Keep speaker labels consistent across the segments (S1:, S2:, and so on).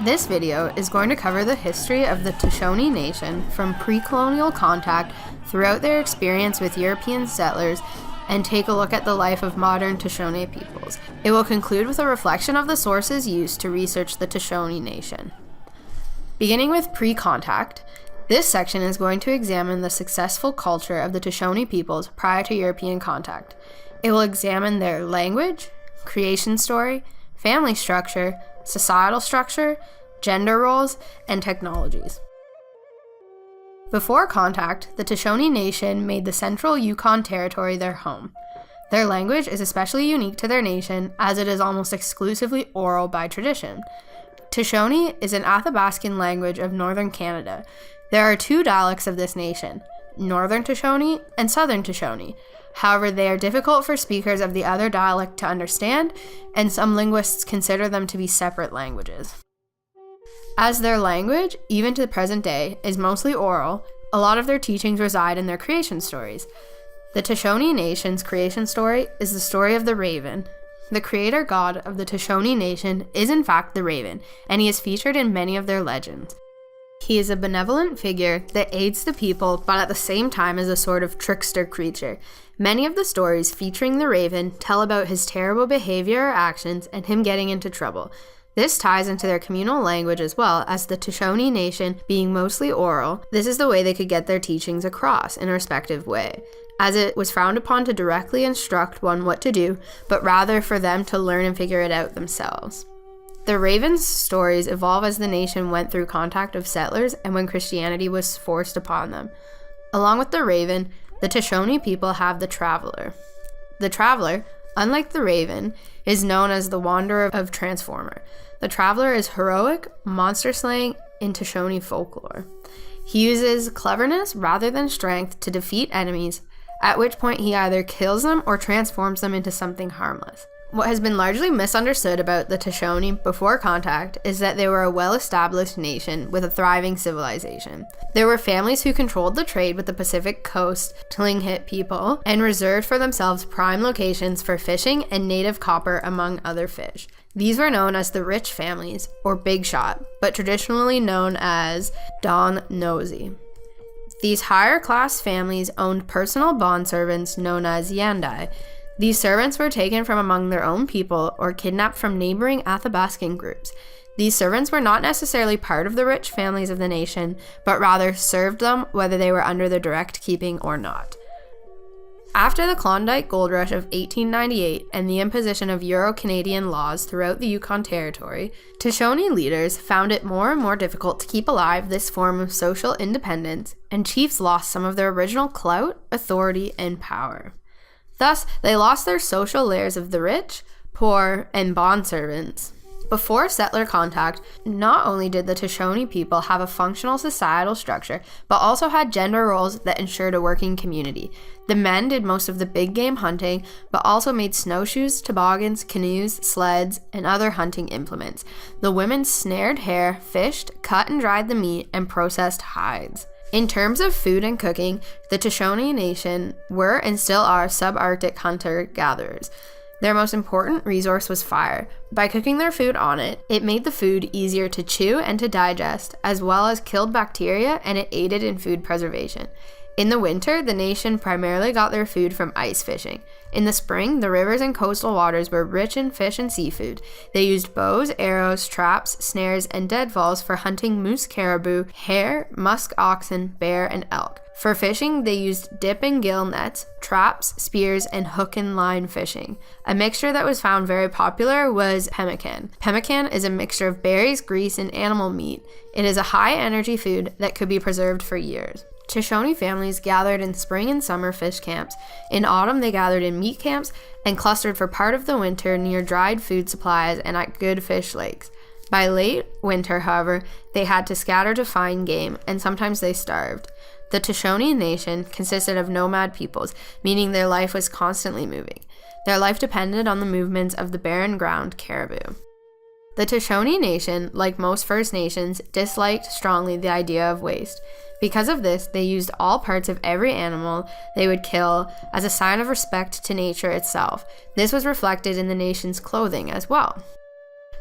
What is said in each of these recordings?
S1: This video is going to cover the history of the Tuchone Nation from pre-colonial contact throughout their experience with European settlers and take a look at the life of modern Tuchone peoples. It will conclude with a reflection of the sources used to research the Tuchone Nation. Beginning with pre-contact, this section is going to examine the successful culture of the Tuchone peoples prior to European contact. It will examine their language, creation story, family structure, societal structure, gender roles, and technologies. Before contact, the Tuchone Nation made the central Yukon Territory their home. Their language is especially unique to their nation as it is almost exclusively oral by tradition. Tuchone is an Athabascan language of northern Canada. There are two dialects of this nation, Northern Tuchone and Southern Tuchone. However, they are difficult for speakers of the other dialect to understand, and some linguists consider them to be separate languages. As their language, even to the present day, is mostly oral, a lot of their teachings reside in their creation stories. The Tuchone Nation's creation story is the story of the raven. The creator god of the Tuchone Nation is in fact the raven, and he is featured in many of their legends. He is a benevolent figure that aids the people, but at the same time is a sort of trickster creature. Many of the stories featuring the raven tell about his terrible behavior or actions and him getting into trouble. This ties into their communal language as well, as the Tuchone Nation being mostly oral, this is the way they could get their teachings across in a respective way, as it was frowned upon to directly instruct one what to do, but rather for them to learn and figure it out themselves. The raven's stories evolve as the nation went through contact of settlers and when Christianity was forced upon them. Along with the raven, the Tuchone people have the traveler. The traveler, unlike the raven, is known as the wanderer of Transformer. The traveler is heroic, monster slaying in Tuchone folklore. He uses cleverness rather than strength to defeat enemies, at which point he either kills them or transforms them into something harmless. What has been largely misunderstood about the Tuchone before contact is that they were a well-established nation with a thriving civilization. There were families who controlled the trade with the Pacific Coast Tlingit people and reserved for themselves prime locations for fishing and native copper among other fish. These were known as the rich families, or big shot, but traditionally known as Don Nosey. These higher class families owned personal bondservants known as Yandai. These servants were taken from among their own people or kidnapped from neighboring Athabascan groups. These servants were not necessarily part of the rich families of the nation, but rather served them whether they were under their direct keeping or not. After the Klondike Gold Rush of 1898 and the imposition of Euro-Canadian laws throughout the Yukon Territory, Tuchone leaders found it more and more difficult to keep alive this form of social independence, and chiefs lost some of their original clout, authority, and power. Thus, they lost their social layers of the rich, poor, and bondservants. Before settler contact, not only did the Tuchone people have a functional societal structure, but also had gender roles that ensured a working community. The men did most of the big game hunting, but also made snowshoes, toboggans, canoes, sleds, and other hunting implements. The women snared hare, fished, cut and dried the meat, and processed hides. In terms of food and cooking, the Tuchone Nation were and still are subarctic hunter-gatherers. Their most important resource was fire. By cooking their food on it, it made the food easier to chew and to digest, as well as killed bacteria, and it aided in food preservation. In the winter, the nation primarily got their food from ice fishing. In the spring, the rivers and coastal waters were rich in fish and seafood. They used bows, arrows, traps, snares, and deadfalls for hunting moose caribou, hare, musk oxen, bear, and elk. For fishing, they used dip and gill nets, traps, spears, and hook and line fishing. A mixture that was found very popular was pemmican. Pemmican is a mixture of berries, grease, and animal meat. It is a high-energy food that could be preserved for years. Tuchone families gathered in spring and summer fish camps. In autumn, they gathered in meat camps and clustered for part of the winter near dried food supplies and at good fish lakes. By late winter, however, they had to scatter to find game, and sometimes they starved. The Tuchone Nation consisted of nomad peoples, meaning their life was constantly moving. Their life depended on the movements of the barren ground caribou. The Tuchone Nation, like most First Nations, disliked strongly the idea of waste. Because of this, they used all parts of every animal they would kill as a sign of respect to nature itself. This was reflected in the nation's clothing as well.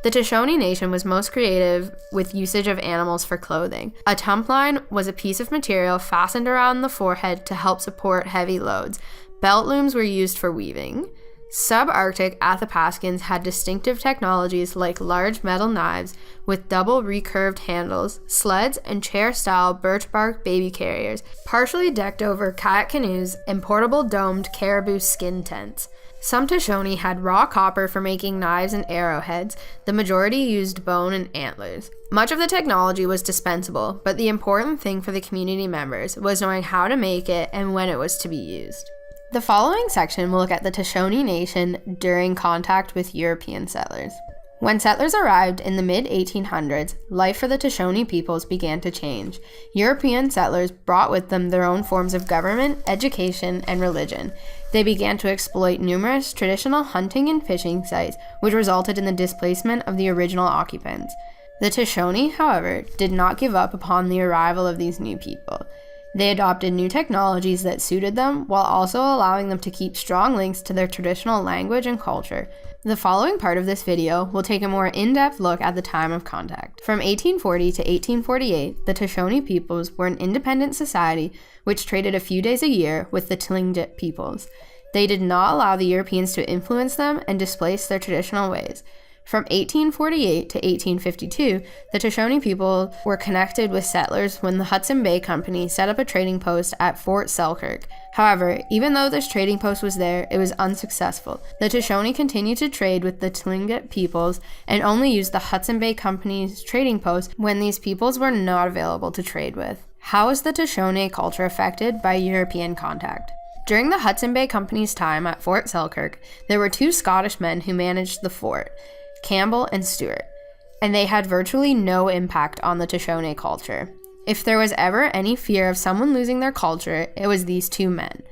S1: The Tuchone Nation was most creative with usage of animals for clothing. A tump-line was a piece of material fastened around the forehead to help support heavy loads. Belt looms were used for weaving. Subarctic Athapascans had distinctive technologies like large metal knives with double recurved handles, sleds, and chair-style birch bark baby carriers, partially decked over kayak canoes, and portable domed caribou skin tents. Some Tuchone had raw copper for making knives and arrowheads. The majority used bone and antlers. Much of the technology was dispensable, but the important thing for the community members was knowing how to make it and when it was to be used. The following section will look at the Tuchone Nation during contact with European settlers. When settlers arrived in the mid-1800s, life for the Tuchone peoples began to change. European settlers brought with them their own forms of government, education, and religion. They began to exploit numerous traditional hunting and fishing sites, which resulted in the displacement of the original occupants. The Tuchone, however, did not give up upon the arrival of these new people. They adopted new technologies that suited them while also allowing them to keep strong links to their traditional language and culture. The following part of this video will take a more in-depth look at the time of contact. From 1840 to 1848, the Tuchone peoples were an independent society which traded a few days a year with the Tlingit peoples. They did not allow the Europeans to influence them and displace their traditional ways. From 1848 to 1852, the Tuchone people were connected with settlers when the Hudson Bay Company set up a trading post at Fort Selkirk. However, even though this trading post was there, it was unsuccessful. The Tuchone continued to trade with the Tlingit peoples and only used the Hudson Bay Company's trading post when these peoples were not available to trade with. How was the Tuchone culture affected by European contact? During the Hudson Bay Company's time at Fort Selkirk, there were two Scottish men who managed the fort, Campbell and Stewart, and they had virtually no impact on the Tuchone culture. If there was ever any fear of someone losing their culture, it was these two men.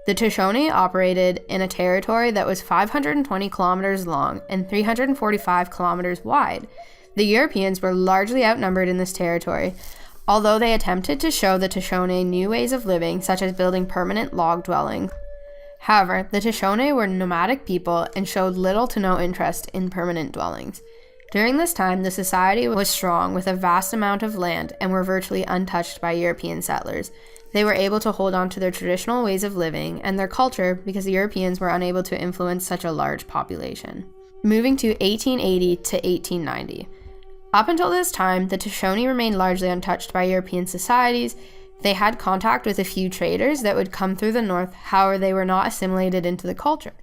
S1: The Tuchone operated in a territory that was 520 kilometers long and 345 kilometers wide. The Europeans were largely outnumbered in this territory, although they attempted to show the Tuchone new ways of living, such as building permanent log dwellings. However, the Tuchone were nomadic people and showed little to no interest in permanent dwellings. During this time, the society was strong with a vast amount of land and were virtually untouched by European settlers. They were able to hold on to their traditional ways of living and their culture because the Europeans were unable to influence such a large population. Moving to 1880 to 1890. Up until this time, the Tuchone remained largely untouched by European societies. They had contact with a few traders that would come through the north, however, they were not assimilated into the culture.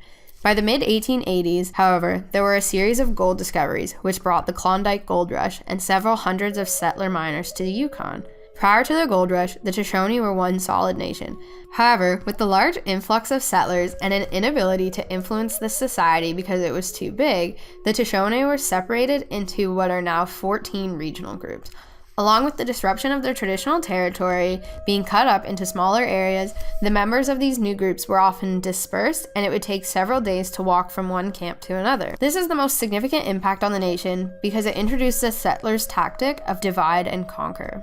S1: By the mid-1880s, however, there were a series of gold discoveries, which brought the Klondike Gold Rush and several hundreds of settler miners to the Yukon. Prior to the gold rush, the Tuchone were one solid nation. However, with the large influx of settlers and an inability to influence this society because it was too big, the Tuchone were separated into what are now 14 regional groups. Along with the disruption of their traditional territory being cut up into smaller areas, the members of these new groups were often dispersed, and it would take several days to walk from one camp to another. This is the most significant impact on the nation because it introduced the settlers' tactic of divide and conquer.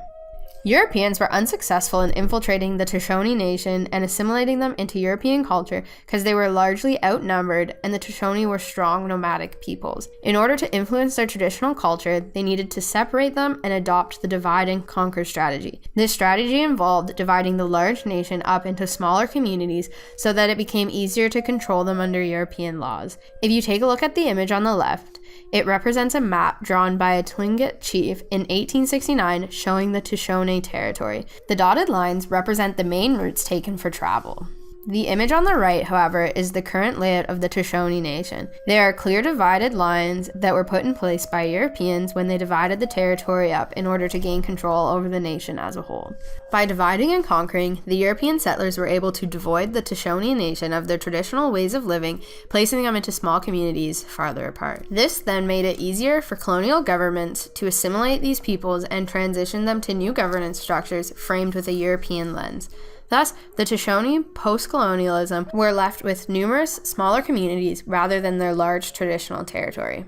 S1: Europeans were unsuccessful in infiltrating the Tuchone Nation and assimilating them into European culture because they were largely outnumbered and the Tuchone were strong nomadic peoples. In order to influence their traditional culture, they needed to separate them and adopt the divide and conquer strategy. This strategy involved dividing the large nation up into smaller communities so that it became easier to control them under European laws. If you take a look at the image on the left, it represents a map drawn by a Tlingit chief in 1869 showing the Tuchone territory. The dotted lines represent the main routes taken for travel. The image on the right, however, is the current layout of the Tuchone Nation. There are clear divided lines that were put in place by Europeans when they divided the territory up in order to gain control over the nation as a whole. By dividing and conquering, the European settlers were able to devoid the Tuchone Nation of their traditional ways of living, placing them into small communities farther apart. This then made it easier for colonial governments to assimilate these peoples and transition them to new governance structures framed with a European lens. Thus, the Tuchone, post-colonialism, were left with numerous smaller communities rather than their large traditional territory.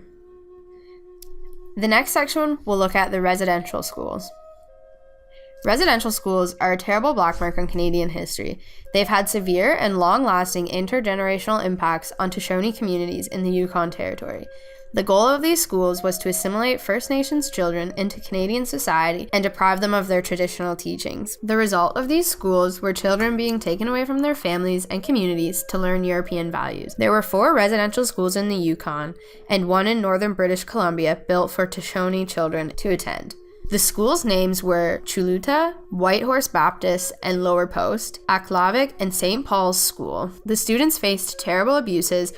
S1: The next section will look at the residential schools. Residential schools are a terrible black mark on Canadian history. They've had severe and long-lasting intergenerational impacts on Tuchone communities in the Yukon Territory. The goal of these schools was to assimilate First Nations children into Canadian society and deprive them of their traditional teachings. The result of these schools were children being taken away from their families and communities to learn European values. There were 4 residential schools in the Yukon and 1 in northern British Columbia built for Tuchone children to attend. The schools' names were Chuluta, Whitehorse Baptist and Lower Post, Aklavik, and St. Paul's School. The students faced terrible abuses,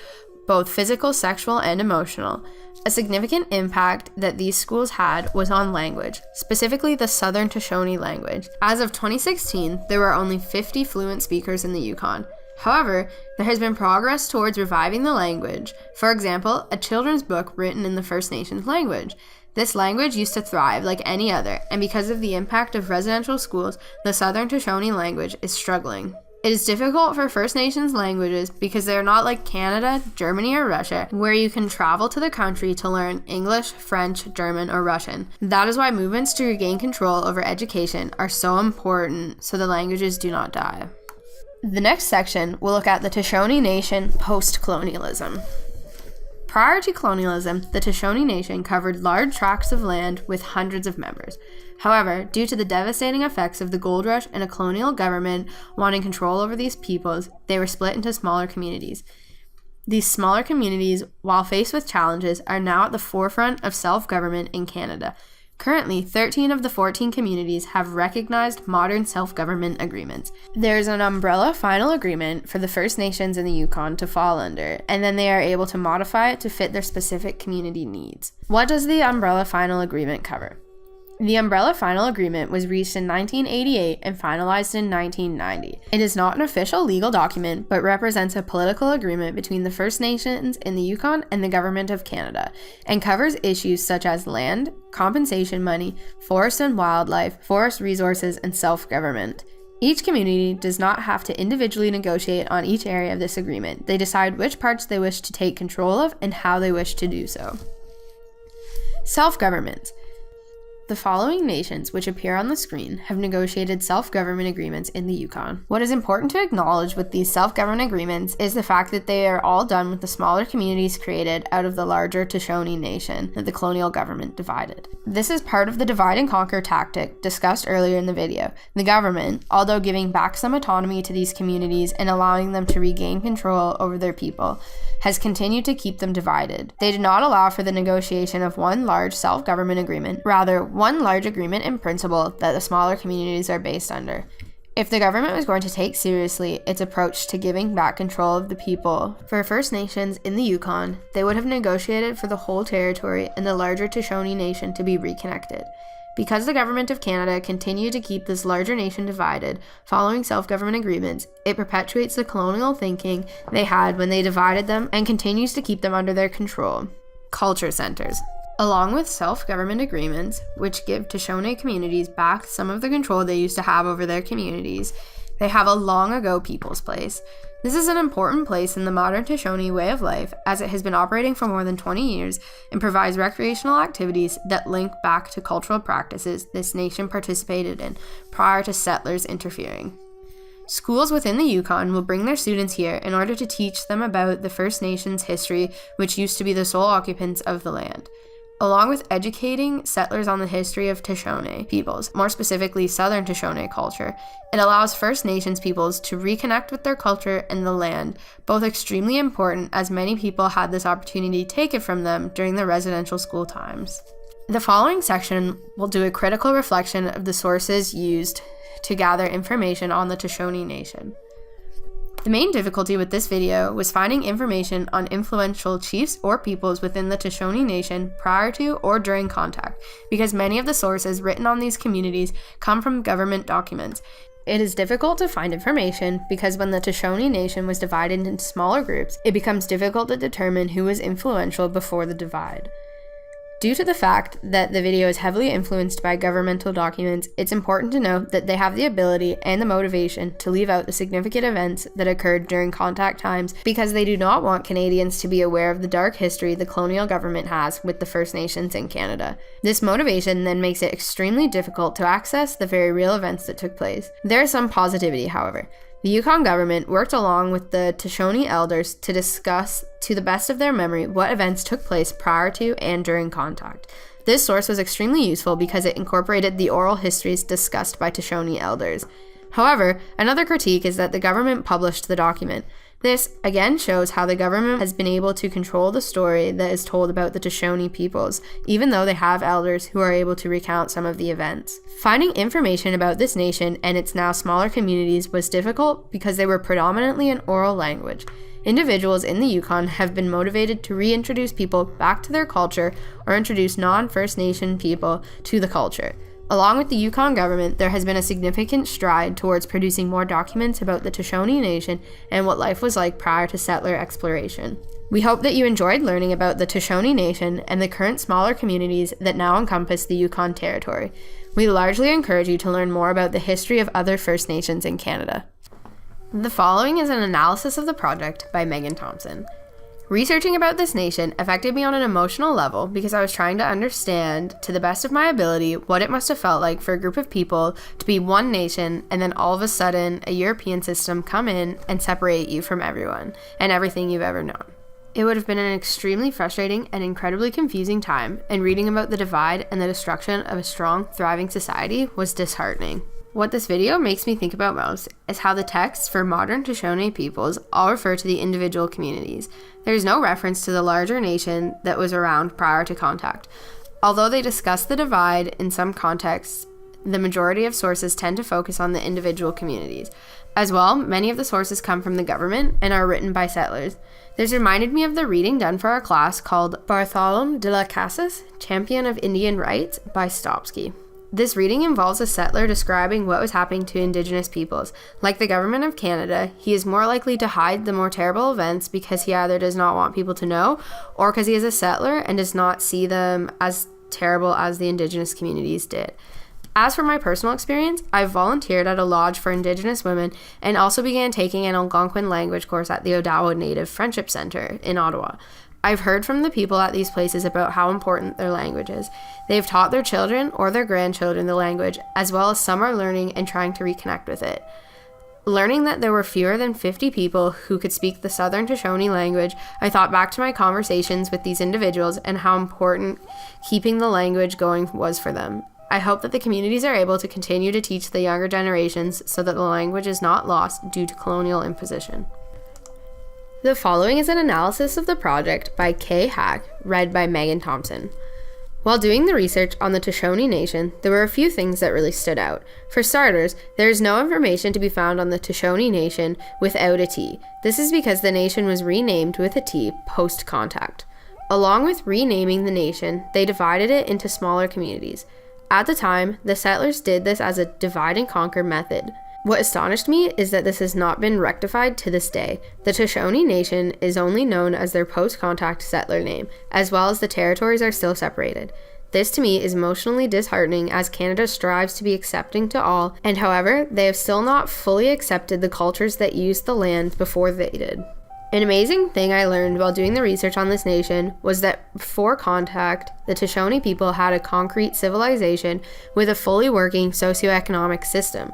S1: both physical, sexual, and emotional. A significant impact that these schools had was on language, specifically the Southern Tuchone language. As of 2016, there were only 50 fluent speakers in the Yukon. However, there has been progress towards reviving the language. For example, a children's book written in the First Nations language. This language used to thrive like any other, and because of the impact of residential schools, the Southern Tuchone language is struggling. It is difficult for First Nations languages because they are not like Canada, Germany, or Russia, where you can travel to the country to learn English, French, German, or Russian. That is why movements to regain control over education are so important so the languages do not die. The next section will look at the Tuchone Nation post-colonialism. Prior to colonialism, the Tuchone Nation covered large tracts of land with hundreds of members. However, due to the devastating effects of the gold rush and a colonial government wanting control over these peoples, they were split into smaller communities. These smaller communities, while faced with challenges, are now at the forefront of self-government in Canada. Currently, 13 of the 14 communities have recognized modern self-government agreements. There is an umbrella final agreement for the First Nations in the Yukon to fall under, and then they are able to modify it to fit their specific community needs. What does the umbrella final agreement cover? The Umbrella Final Agreement was reached in 1988 and finalized in 1990. It is not an official legal document, but represents a political agreement between the First Nations in the Yukon and the Government of Canada, and covers issues such as land, compensation money, forest and wildlife, forest resources, and self-government. Each community does not have to individually negotiate on each area of this agreement. They decide which parts they wish to take control of and how they wish to do so. Self-government. The following nations, which appear on the screen, have negotiated self-government agreements in the Yukon. What is important to acknowledge with these self-government agreements is the fact that they are all done with the smaller communities created out of the larger Tuchone Nation that the colonial government divided. This is part of the divide and conquer tactic discussed earlier in the video. The government, although giving back some autonomy to these communities and allowing them to regain control over their people, has continued to keep them divided. They did not allow for the negotiation of one large self-government agreement, rather one large agreement in principle that the smaller communities are based under. If the government was going to take seriously its approach to giving back control of the people for First Nations in the Yukon, they would have negotiated for the whole territory and the larger Tuchone Nation to be reconnected. Because the Government of Canada continued to keep this larger nation divided following self-government agreements, it perpetuates the colonial thinking they had when they divided them and continues to keep them under their control. Culture centers. Along with self-government agreements, which give Tuchone communities back some of the control they used to have over their communities, they have a long ago people's place. This is an important place in the modern Tuchone way of life, as it has been operating for more than 20 years and provides recreational activities that link back to cultural practices this nation participated in prior to settlers interfering. Schools within the Yukon will bring their students here in order to teach them about the First Nations history, which used to be the sole occupants of the land. Along with educating settlers on the history of Tuchone peoples, more specifically Southern Tuchone culture, it allows First Nations peoples to reconnect with their culture and the land, both extremely important as many people had this opportunity taken from them during the residential school times. The following section will do a critical reflection of the sources used to gather information on the Tuchone Nation. The main difficulty with this video was finding information on influential chiefs or peoples within the Tuchone Nation prior to or during contact, because many of the sources written on these communities come from government documents. It is difficult to find information because when the Tuchone Nation was divided into smaller groups, it becomes difficult to determine who was influential before the divide. Due to the fact that the video is heavily influenced by governmental documents, it's important to note that they have the ability and the motivation to leave out the significant events that occurred during contact times because they do not want Canadians to be aware of the dark history the colonial government has with the First Nations in Canada. This motivation then makes it extremely difficult to access the very real events that took place. There is some positivity, however. The Yukon government worked along with the Tuchone elders to discuss, to the best of their memory, what events took place prior to and during contact. This source was extremely useful because it incorporated the oral histories discussed by Tuchone elders. However, another critique is that the government published the document. This, again, shows how the government has been able to control the story that is told about the Tuchone peoples, even though they have elders who are able to recount some of the events. Finding information about this nation and its now smaller communities was difficult because they were predominantly an oral language. Individuals in the Yukon have been motivated to reintroduce people back to their culture or introduce non-First Nation people to the culture. Along with the Yukon government, there has been a significant stride towards producing more documents about the Tuchone Nation and what life was like prior to settler exploration. We hope that you enjoyed learning about the Tuchone Nation and the current smaller communities that now encompass the Yukon Territory. We largely encourage you to learn more about the history of other First Nations in Canada. The following is an analysis of the project by Megan Thompson. Researching about this nation affected me on an emotional level because I was trying to understand, to the best of my ability, what it must have felt like for a group of people to be one nation and then all of a sudden a European system come in and separate you from everyone and everything you've ever known. It would have been an extremely frustrating and incredibly confusing time, and reading about the divide and the destruction of a strong, thriving society was disheartening. What this video makes me think about most is how the texts for modern Tuchone peoples all refer to the individual communities. There is no reference to the larger nation that was around prior to contact. Although they discuss the divide in some contexts, the majority of sources tend to focus on the individual communities. As well, many of the sources come from the government and are written by settlers. This reminded me of the reading done for our class called Bartholomew de las Casas, Champion of Indian Rights by Stopsky. This reading involves a settler describing what was happening to Indigenous peoples. Like the government of Canada, he is more likely to hide the more terrible events because he either does not want people to know or because he is a settler and does not see them as terrible as the Indigenous communities did. As for my personal experience, I volunteered at a lodge for Indigenous women and also began taking an Algonquin language course at the Odawa Native Friendship Center in Ottawa. I've heard from the people at these places about how important their language is. They've taught their children or their grandchildren the language, as well as some are learning and trying to reconnect with it. Learning that there were fewer than 50 people who could speak the Southern Tuchone language, I thought back to my conversations with these individuals and how important keeping the language going was for them. I hope that the communities are able to continue to teach the younger generations so that the language is not lost due to colonial imposition. The following is an analysis of the project by Kay Hack, read by Megan Thompson. While doing the research on the Tuchone Nation, there were a few things that really stood out. For starters, there is no information to be found on the Tuchone Nation without a T. This is because the nation was renamed with a T post-contact. Along with renaming the nation, they divided it into smaller communities. At the time, the settlers did this as a divide and conquer method. What astonished me is that this has not been rectified to this day. The Tuchone Nation is only known as their post-contact settler name, as well as the territories are still separated. This to me is emotionally disheartening as Canada strives to be accepting to all, and however, they have still not fully accepted the cultures that used the land before they did. An amazing thing I learned while doing the research on this nation was that before contact, the Tuchone people had a concrete civilization with a fully working socioeconomic system.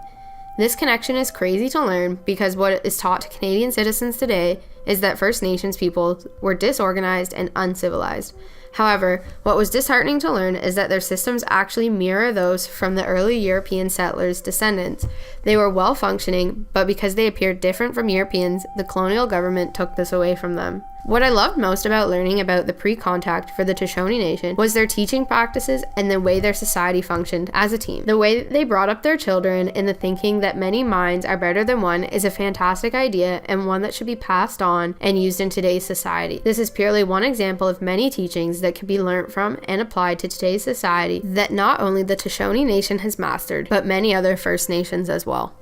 S1: This connection is crazy to learn because what is taught to Canadian citizens today is that First Nations people were disorganized and uncivilized. However, what was disheartening to learn is that their systems actually mirror those from the early European settlers' descendants. They were well functioning, but because they appeared different from Europeans, the colonial government took this away from them. What I loved most about learning about the pre-contact for the Tuchone Nation was their teaching practices and the way their society functioned as a team. The way that they brought up their children in the thinking that many minds are better than one is a fantastic idea and one that should be passed on and used in today's society. This is purely one example of many teachings that can be learnt from and applied to today's society that not only the Tuchone Nation has mastered, but many other First Nations as well.